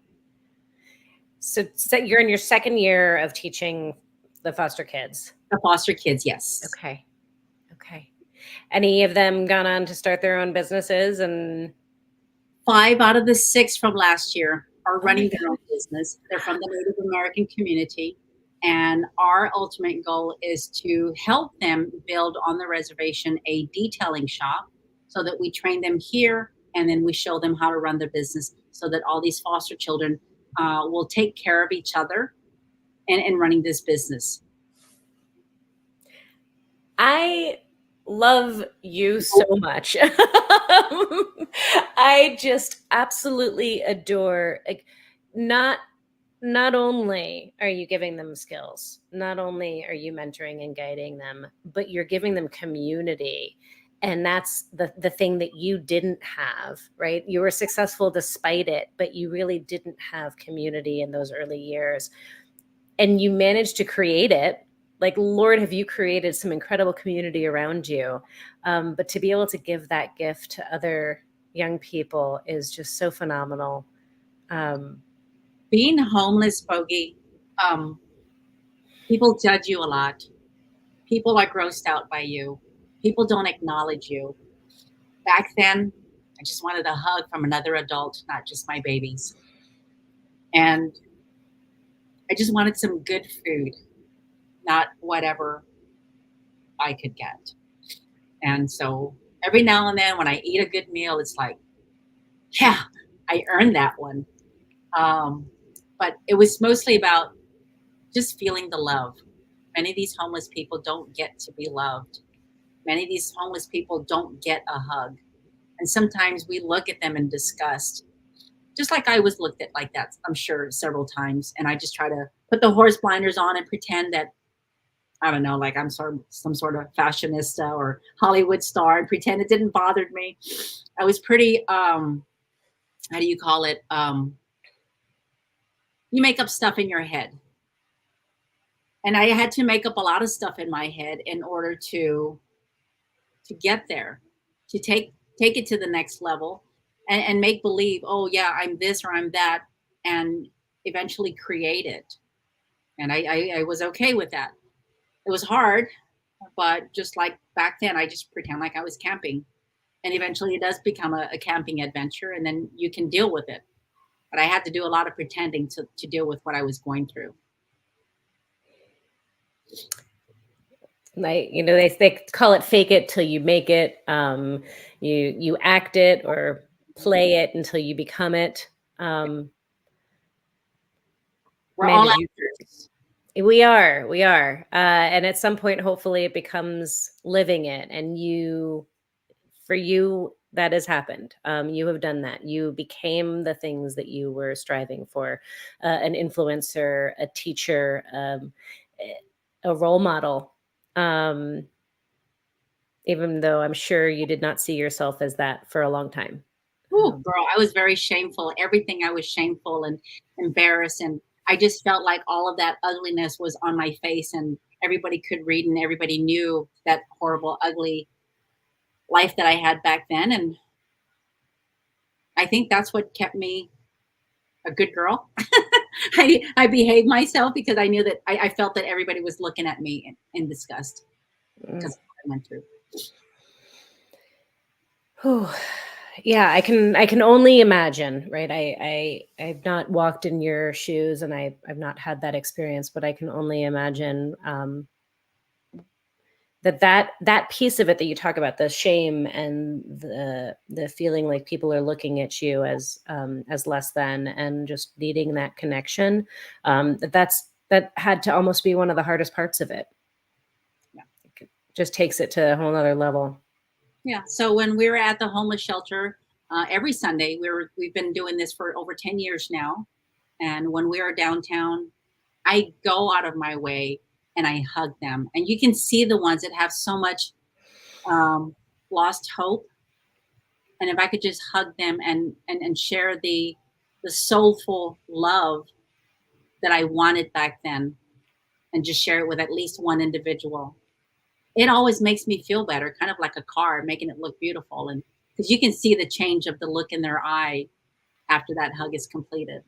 So you're in your second year of teaching the foster kids. The foster kids, yes. Okay. Any of them gone on to start their own businesses? And 5 out of the 6 from last year are running their own business. They're from the Native American community. And our ultimate goal is to help them build on the reservation a detailing shop so that we train them here, and then we show them how to run their business so that all these foster children will take care of each other in running this business. I love you so much. I just absolutely adore, like, not only are you giving them skills, not only are you mentoring and guiding them, but you're giving them community. And that's the thing that you didn't have, right? You were successful despite it, but you really didn't have community in those early years. And you managed to create it. Like, Lord, have you created some incredible community around you. But to be able to give that gift to other young people is just so phenomenal. Being homeless, Bogey, people judge you a lot. People are grossed out by you. People don't acknowledge you. Back then, I just wanted a hug from another adult, not just my babies. And I just wanted some good food, not whatever I could get. And so every now and then when I eat a good meal, it's like, yeah, I earned that one. But it was mostly about just feeling the love. Many of these homeless people don't get to be loved. Many of these homeless people don't get a hug. And sometimes we look at them in disgust. just like I was looked at like that, I'm sure, several times. And I just try to put the horse blinders on and pretend that, I don't know, like I'm some sort of fashionista or Hollywood star, and pretend it didn't bother me. I was pretty, how do you call it? You make up stuff in your head. And I had to make up a lot of stuff in my head in order to get there, to take it to the next level, and make believe, oh yeah, I'm this or I'm that, and eventually create it. And I was okay with that. It was hard, but just like back then, I just pretend like I was camping, and eventually it does become a camping adventure, and then you can deal with it. But I had to do a lot of pretending to deal with what I was going through. Like, they call it fake it till you make it. You act it or play it until you become it. We're all Amanda, actors. we are. And at some point, hopefully it becomes living it. And for you, that has happened. You have done that. You became the things that you were striving for, an influencer, a teacher, a role model. Even though I'm sure you did not see yourself as that for a long time. Oh, girl, I was very shameful. Everything I was shameful and embarrassed, and I just felt like all of that ugliness was on my face, and everybody could read, and everybody knew that horrible, ugly life that I had back then. And I think that's what kept me a good girl. I behaved myself because I knew that I felt that everybody was looking at me in disgust because of what I went through. Whew. Yeah, I can only imagine, right? I've not walked in your shoes, and I've not had that experience, but I can only imagine that piece of it that you talk about, the shame and the feeling like people are looking at you as less than, and just needing that connection. That had to almost be one of the hardest parts of it. Yeah. It just takes it to a whole nother level. Yeah. So when we were at the homeless shelter, every Sunday, we've been doing this for over 10 years now. And when we are downtown, I go out of my way and I hug them. And you can see the ones that have so much lost hope. And if I could just hug them and share the soulful love that I wanted back then, and just share it with at least one individual, it always makes me feel better, kind of like a car, making it look beautiful. And because you can see the change of the look in their eye after that hug is completed.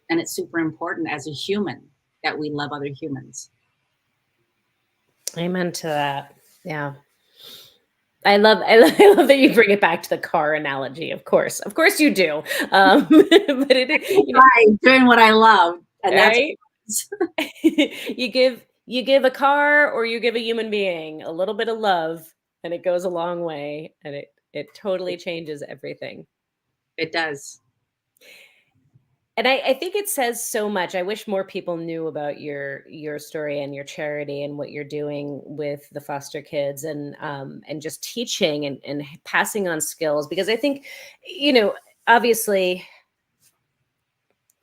And it's super important as a human that we love other humans. Amen to that. Yeah. I love I love that you bring it back to the car analogy. Of course you do. But Doing what I love, and right? You give a car, or you give a human being a little bit of love, and it goes a long way, and it totally changes everything. It does. And I think it says so much. I wish more people knew about your story and your charity and what you're doing with the foster kids, and just teaching and passing on skills, because I think, obviously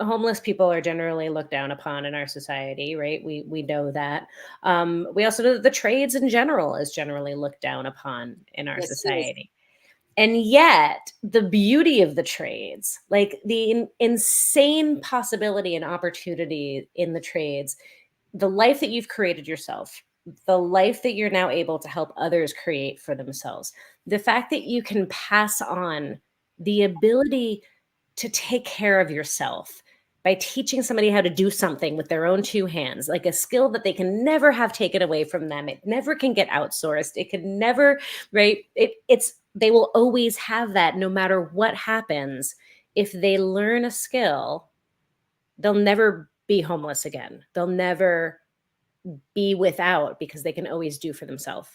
homeless people are generally looked down upon in our society, right? We know that. We also know that the trades in general is generally looked down upon in our Yes, it is. society. And yet, the beauty of the trades, like the insane possibility and opportunity in the trades, the life that you've created yourself, the life that you're now able to help others create for themselves, the fact that you can pass on the ability to take care of yourself by teaching somebody how to do something with their own two hands, like a skill that they can never have taken away from them. It never can get outsourced. It could never, right? They will always have that no matter what happens. If they learn a skill, they'll never be homeless again. They'll never be without, because they can always do for themselves.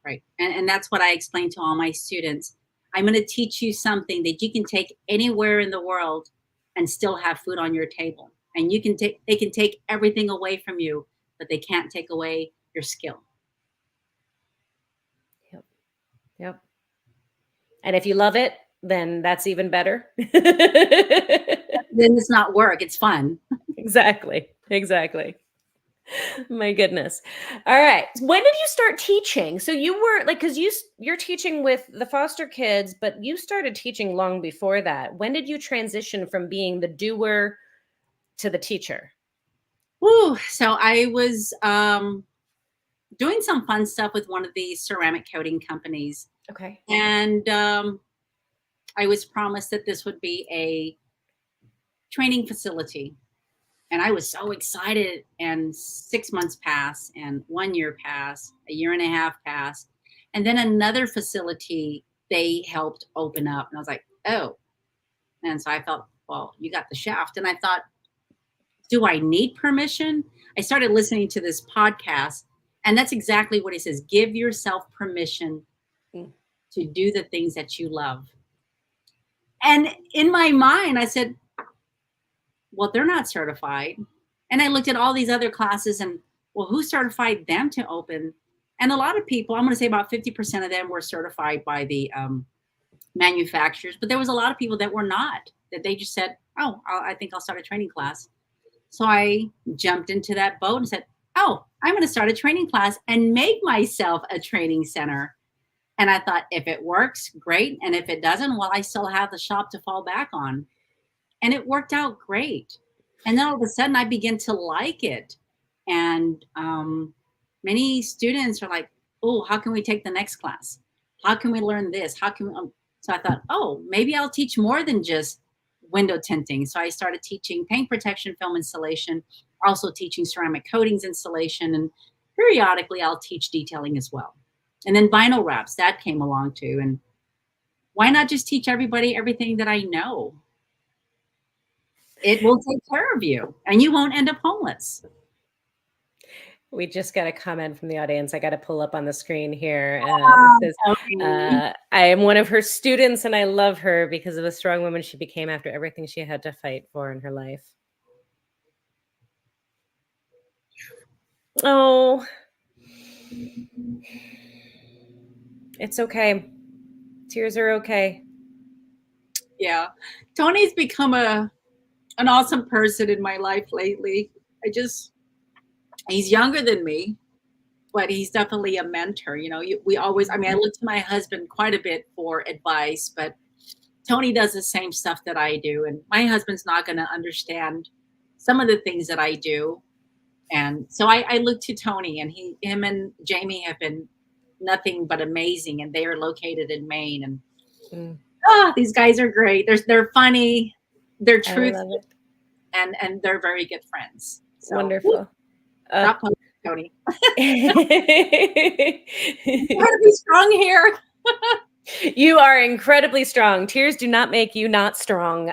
Right. And that's what I explain to all my students. I'm going to teach you something that you can take anywhere in the world and still have food on your table. And they can take everything away from you, but they can't take away your skill. Yep. And if you love it, then that's even better. Then it's not work, it's fun. Exactly. Exactly. My goodness. All right. When did you start teaching? So you were like, because you're teaching with the foster kids, but you started teaching long before that. When did you transition from being the doer to the teacher? Woo. So I was doing some fun stuff with one of these ceramic coating companies. Okay. And I was promised that this would be a training facility. And I was so excited. And 6 months passed, and 1 year passed, a year and a half passed. And then another facility they helped open up. And I was like, oh. And so I felt, well, you got the shaft. And I thought, do I need permission? I started listening to this podcast, and that's exactly what he says. Give yourself permission Mm. to do the things that you love. And in my mind, I said, well, they're not certified. And I looked at all these other classes and, well, who certified them to open? And a lot of people, I'm going to say about 50% of them were certified by the manufacturers, but there was a lot of people that were not, that they just said, oh, I think I'll start a training class. So I jumped into that boat and said, oh, I'm going to start a training class and make myself a training center. And I thought, if it works, great. And if it doesn't, well, I still have the shop to fall back on. And it worked out great. And then all of a sudden I began to like it. And many students are like, oh, how can we take the next class? How can we learn this? How can we, so I thought, oh, maybe I'll teach more than just window tinting. So I started teaching paint protection film installation, also teaching ceramic coatings installation, and periodically I'll teach detailing as well. And then vinyl wraps, that came along too. And why not just teach everybody everything that I know? It will take care of you and you won't end up homeless. We just got a comment from the audience. I got to pull up on the screen here. It says, I am one of her students and I love her because of the strong woman she became after everything she had to fight for in her life. Oh, it's okay. Tears are okay. Yeah. Tony's become an awesome person in my life lately. He's younger than me, but he's definitely a mentor. You know, we always, I look to my husband quite a bit for advice, but Tony does the same stuff that I do. And my husband's not going to understand some of the things that I do. And so I look to Tony, and him and Jamie have been nothing but amazing. And they are located in Maine. And these guys are great. They're funny. They're truthful. And they're very good friends. So, wonderful. Stop posting, Tony. You gotta be strong here. You are incredibly strong. Tears do not make you not strong.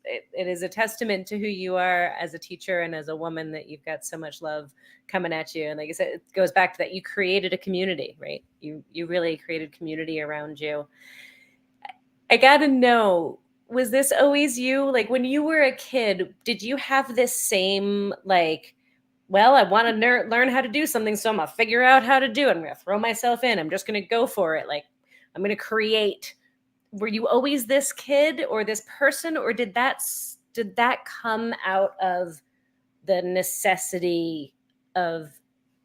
It is a testament to who you are as a teacher and as a woman that you've got so much love coming at you. And like I said, it goes back to that. You created a community, right? You really created community around you. I got to know, was this always you? Like when you were a kid, did you have this same like, well, I want to learn how to do something, so I'm going to figure out how to do it. I'm going to throw myself in. I'm just going to go for it. Like I'm going to create. Were you always this kid or this person, or did that come out of the necessity of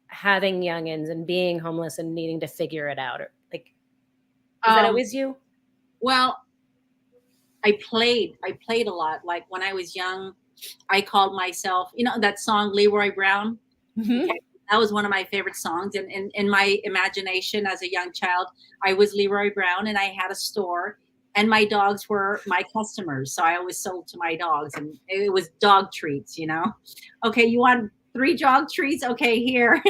having youngins and being homeless and needing to figure it out? Or like, is that always you? Well, I played a lot. Like when I was young, I called myself, you know, that song Leroy Brown. Mm-hmm. Okay. That was one of my favorite songs. And in my imagination as a young child, I was Leroy Brown and I had a store and my dogs were my customers. So I always sold to my dogs, and it was dog treats, you know. Okay, you want 3 dog treats? Okay, here.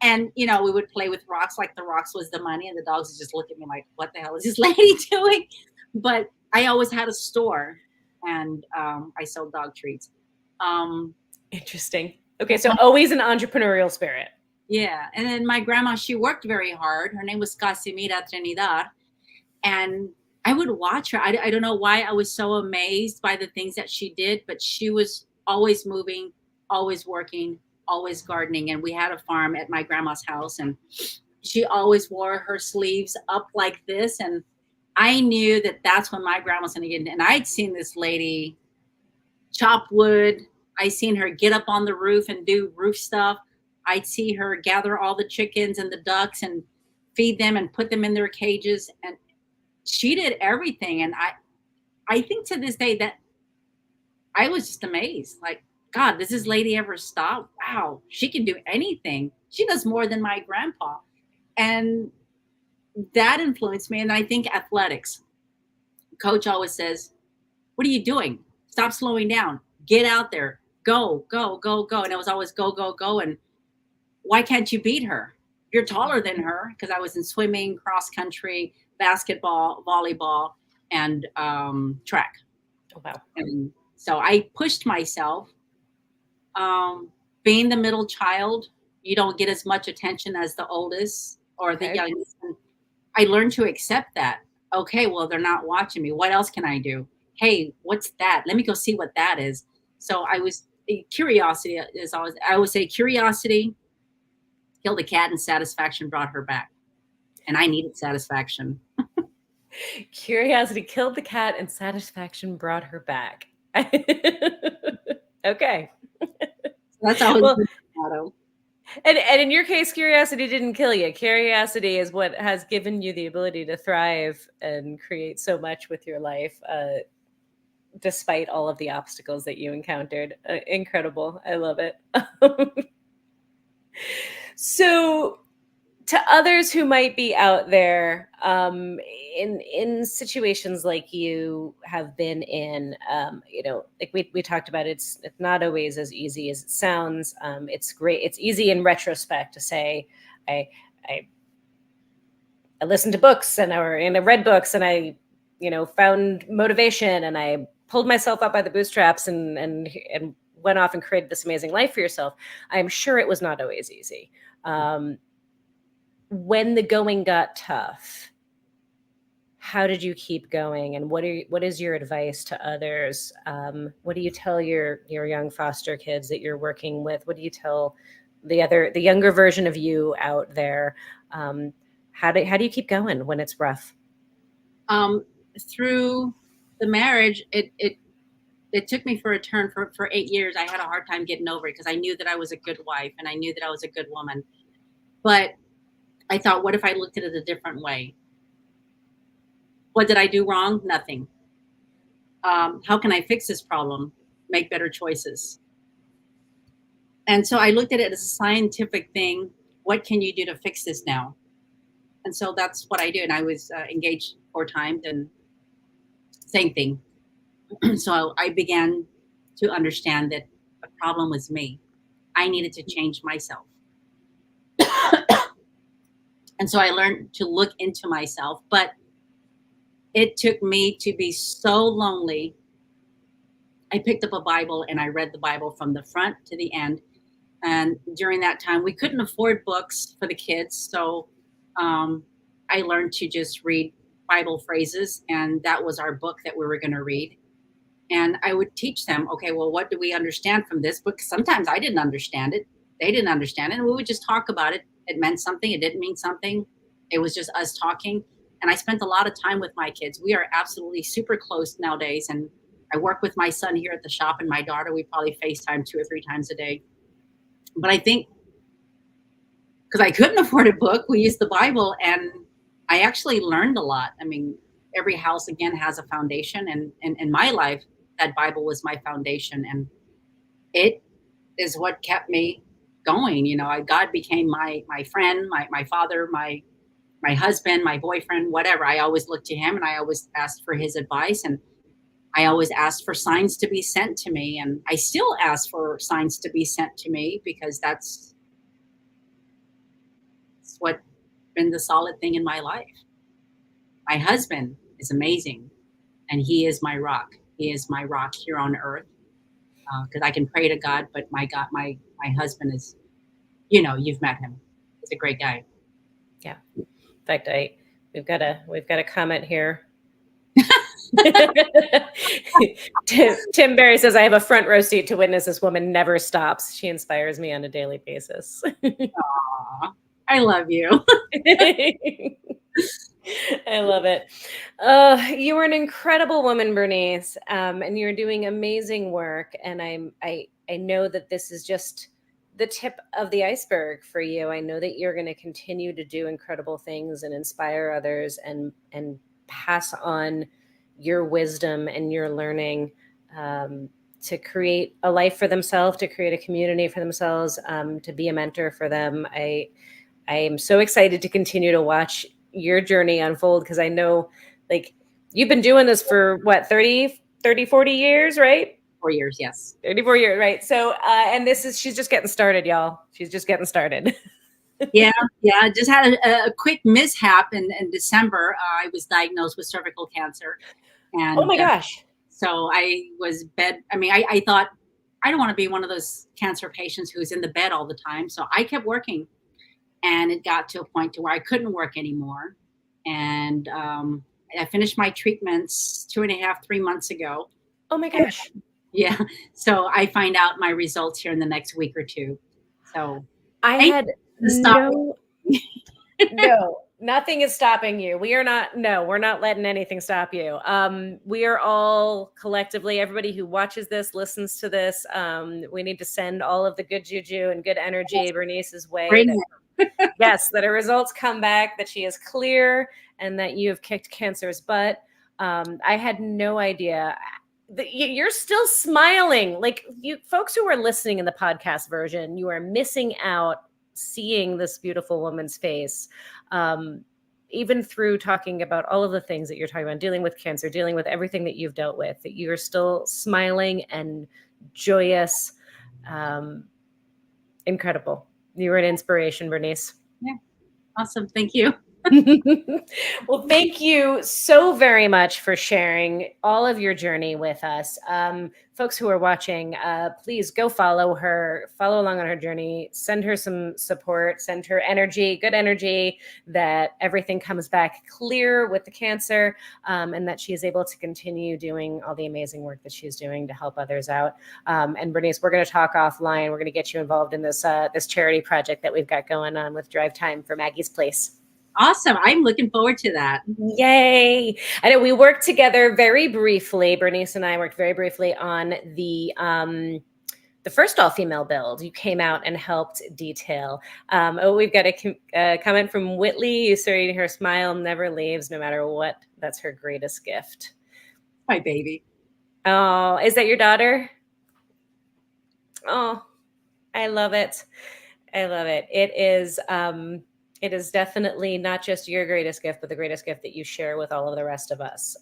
And, you know, we would play with rocks, like the rocks was the money. And the dogs would just look at me like, what the hell is this lady doing? But I always had a store, and I sold dog treats. Interesting. Okay, so always an entrepreneurial spirit. Yeah, and then my grandma, she worked very hard. Her name was Casimira Trinidad, and I would watch her. I don't know why I was so amazed by the things that she did, but she was always moving, always working, always gardening. And we had a farm at my grandma's house, and she always wore her sleeves up like this, and I knew that that's when my grandma was going to get in. And I'd seen this lady chop wood. I seen her get up on the roof and do roof stuff. I'd see her gather all the chickens and the ducks and feed them and put them in their cages. And she did everything. And I think to this day that I was just amazed. Like, God, does this lady ever stop? Wow, she can do anything. She does more than my grandpa. And that influenced me. And I think athletics. Coach always says, what are you doing? Stop slowing down. Get out there. Go, go, go, go. And it was always go, go, go. And why can't you beat her? You're taller than her, because I was in swimming, cross country, basketball, volleyball, and track. Oh, wow. And so I pushed myself. Being the middle child, you don't get as much attention as the oldest or the youngest. And I learned to accept that. Okay, well, they're not watching me. What else can I do? Hey, what's that? Let me go see what that is. So curiosity is always, I would say curiosity killed the cat and satisfaction brought her back. And I needed satisfaction. Curiosity killed the cat and satisfaction brought her back. Okay. That's always the motto. And in your case, curiosity didn't kill you. Curiosity is what has given you the ability to thrive and create so much with your life, despite all of the obstacles that you encountered. Incredible. I love it. So, to others who might be out there in situations like you have been in, like we talked about, it's not always as easy as it sounds. It's great. It's easy in retrospect to say, I listened to books and I read books and I, found motivation and I pulled myself up by the bootstraps and went off and created this amazing life for yourself. I'm sure it was not always easy. When the going got tough, how did you keep going? And what is your advice to others? What do you tell your young foster kids that you're working with? What do you tell the younger version of you out there? How do you keep going when it's rough? Through the marriage, it took me for a turn for 8 years. I had a hard time getting over it because I knew that I was a good wife and I knew that I was a good woman. But I thought, what if I looked at it a different way? What did I do wrong? Nothing. How can I fix this problem? Make better choices. And so I looked at it as a scientific thing. What can you do to fix this now? And so that's what I do. And I was engaged 4 times and same thing. So I began to understand that the problem was me. I needed to change myself. And so I learned to look into myself, but it took me to be so lonely. I picked up a Bible and I read the Bible from the front to the end. And during that time, we couldn't afford books for the kids. So I learned to just read Bible phrases. And that was our book that we were going to read. And I would teach them, okay, well, what do we understand from this book? Sometimes I didn't understand it. They didn't understand it. And we would just talk about it. It meant something. It didn't mean something. It was just us talking. And I spent a lot of time with my kids. We are absolutely super close nowadays. And I work with my son here at the shop and my daughter. We probably FaceTime 2 or 3 times a day. But I think because I couldn't afford a book, we used the Bible. And I actually learned a lot. I mean, every house, again, has a foundation. And in my life, that Bible was my foundation. And it is what kept me going. God became my friend, my father, my husband, my boyfriend, whatever. I always looked to him and I always asked for his advice. And I always asked for signs to be sent to me. And I still ask for signs to be sent to me because that's what been the solid thing in my life. My husband is amazing. And he is my rock. He is my rock here on earth. Because I can pray to God, but my God, my husband is, you've met him. He's a great guy. Yeah. In fact, we've got a comment here. Tim Berry says, I have a front row seat to witness this woman never stops. She inspires me on a daily basis. Aww, I love you. I love it. You are an incredible woman, Bernice, and you're doing amazing work. And I know that this is just the tip of the iceberg for you. I know that you're going to continue to do incredible things and inspire others, and pass on your wisdom and your learning, to create a life for themselves, to create a community for themselves, to be a mentor for them. I am so excited to continue to watch your journey unfold, because I know, like, you've been doing this for what, 40 years, right? 4 years, yes. 34 years, right? So, and she's just getting started, y'all. She's just getting started. Yeah, yeah. Just had a quick mishap in December. I was diagnosed with cervical cancer, Oh and my gosh. so I was bed. I mean, I thought I don't want to be one of those cancer patients who's in the bed all the time. So I kept working, and it got to a point to where I couldn't work anymore. And I finished my treatments 2.5, 3 months ago. Oh my gosh. Yeah, so I find out my results here in the next week or two. So I thank had you for stopping. no, nothing is stopping you. We are not, no, we're not letting anything stop you. We are all collectively, everybody who watches this, listens to this, we need to send all of the good juju and good energy Bernice's way. Bring That, it. yes, that her results come back, that she is clear, and that you have kicked cancer's butt. I had no idea. You're still smiling. Like, you folks who are listening in the podcast version, you are missing out seeing this beautiful woman's face. Even through talking about all of the things that you're talking about, dealing with cancer, dealing with everything that you've dealt with, that you're still smiling and joyous. Incredible. You were an inspiration, Bernice. Yeah, awesome. Thank you. Well, thank you so very much for sharing all of your journey with us. Folks who are watching, please go follow her, follow along on her journey, send her some support, send her energy, good energy, that everything comes back clear with the cancer, and that she is able to continue doing all the amazing work that she's doing to help others out. And Bernice, we're going to talk offline. We're going to get you involved in this charity project that we've got going on with Drive Time for Maggie's Place. Awesome. I'm looking forward to that. Yay. I know we worked together very briefly. Bernice and I worked very briefly on the first all-female build. You came out and helped detail. We've got a comment from Whitley. You starting her smile never leaves, no matter what. That's her greatest gift. My baby. Oh, is that your daughter? Oh, I love it. I love it. It is definitely not just your greatest gift, but the greatest gift that you share with all of the rest of us.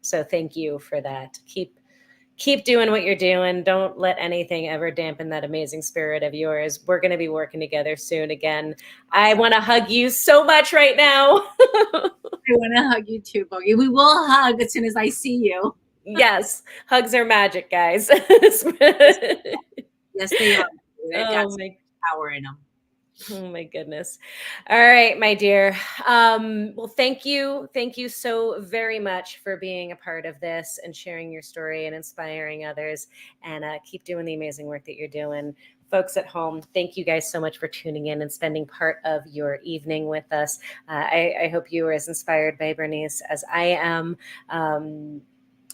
So thank you for that. Keep doing what you're doing. Don't let anything ever dampen that amazing spirit of yours. We're going to be working together soon again. I want to hug you so much right now. I want to hug you too, Bogey. We will hug as soon as I see you. Yes, hugs are magic, guys. Yes, they are. They've got some power in them. Oh my goodness. All right, my dear. Well, thank you. Thank you so very much for being a part of this and sharing your story and inspiring others, and keep doing the amazing work that you're doing. Folks at home, thank you guys so much for tuning in and spending part of your evening with us. I hope you were as inspired by Bernice as I am.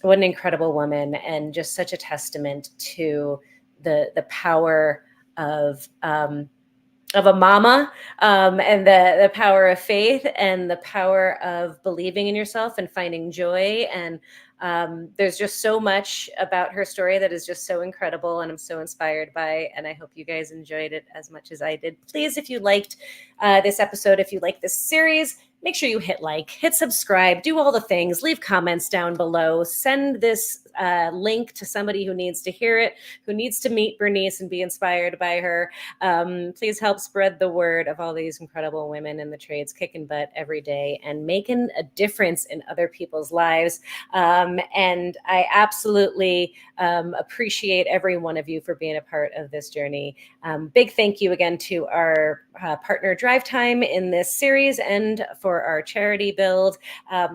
What an incredible woman, and just such a testament to the power of a mama, and the power of faith, and the power of believing in yourself and finding joy. And there's just so much about her story that is just so incredible, and I'm so inspired by, and I hope you guys enjoyed it as much as I did. Please, if you liked this episode, if you like this series, make sure you hit like, hit subscribe, do all the things, leave comments down below, send this link to somebody who needs to hear it, who needs to meet Bernice and be inspired by her. Please help spread the word of all these incredible women in the trades, kicking butt every day and making a difference in other people's lives. And I absolutely appreciate every one of you for being a part of this journey. Big thank you again to our partner Drive Time in this series, and for our charity build.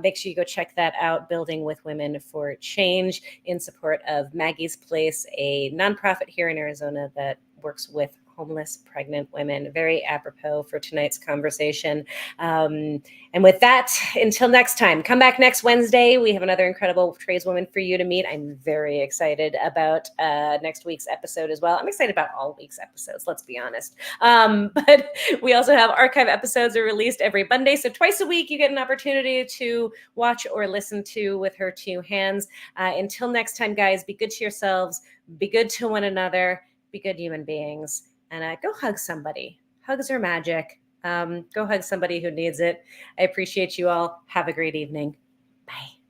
Make sure you go check that out, Building with Women for Change, in support of Maggie's Place, a nonprofit here in Arizona that works with homeless pregnant women. Very apropos for tonight's conversation. And with that, until next time, come back next Wednesday. We have another incredible tradeswoman for you to meet. I'm very excited about next week's episode as well. I'm excited about all week's episodes, let's be honest. But we also have archive episodes are released every Monday. So twice a week, you get an opportunity to watch or listen to With Her Two Hands. Until next time, guys, be good to yourselves, be good to one another, be good human beings, and go hug somebody. Hugs are magic. Go hug somebody who needs it. I appreciate you all. Have a great evening. Bye.